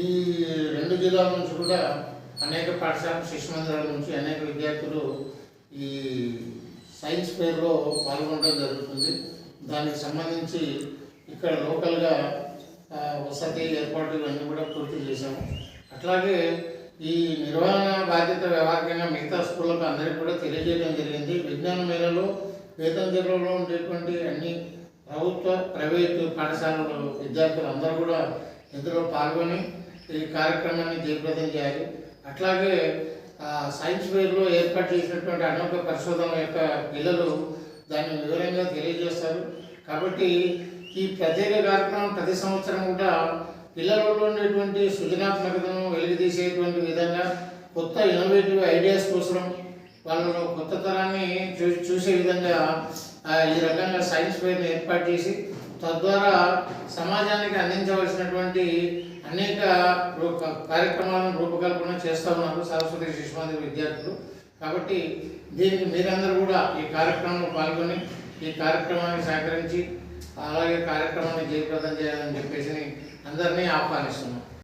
ఈ 2 జిల్లాల నుంచి కూడా అనేక పాఠశాల శిశు మందిరాల నుంచి అనేక విద్యార్థులు ఈ సైన్స్ ఫేర్లో పాల్గొనడం జరుగుతుంది. దానికి సంబంధించి ఇక్కడ లోకల్గా వసతి ఏర్పాటు ఇవన్నీ కూడా పూర్తి చేశాము. అట్లాగే ఈ నిర్వహణ బాధ్యత వ్యవహారికంగా మిగతా స్కూళ్ళకు అందరికీ కూడా తెలియజేయడం జరిగింది. విజ్ఞాన మేళలో వేతన జిల్లాలో ఉండేటువంటి అన్ని ప్రభుత్వ ప్రైవేటు పాఠశాలల విద్యార్థులు అందరూ కూడా ఇందులో పాల్గొని ఈ కార్యక్రమాన్ని జయప్రదం చేయాలి. అట్లాగే సైన్స్ ఫేర్లో ఏర్పాటు చేసినటువంటి అనేక పరిశోధనల యొక్క పిల్లలు దాన్ని వివరంగా తెలియజేస్తారు. కాబట్టి ఈ ప్రత్యేక కార్యక్రమం ప్రతి సంవత్సరం కూడా పిల్లలలో ఉండేటువంటి సృజనాత్మకతను వెలుగుతీసేటువంటి విధంగా కొత్త ఇన్నోవేటివ్ ఐడియాస్ కోసం వాళ్ళలో కొత్త తరాన్ని చూసే విధంగా ఈ రకంగా సైన్స్ ఫేర్ని ఏర్పాటు చేసి తద్వారా సమాజానికి అందించవలసినటువంటి అనేక కార్యక్రమాలను రూపకల్పన చేస్తూ ఉన్నారు సరస్వతి శిశు మందిర విద్యార్థులు. కాబట్టి దీనికి మీరందరూ కూడా ఈ కార్యక్రమంలో పాల్గొని ఈ కార్యక్రమానికి సహకరించి అలాగే కార్యక్రమాన్ని జయప్రదం చేయాలని చెప్పేసి అందరినీ ఆహ్వానిస్తున్నాం.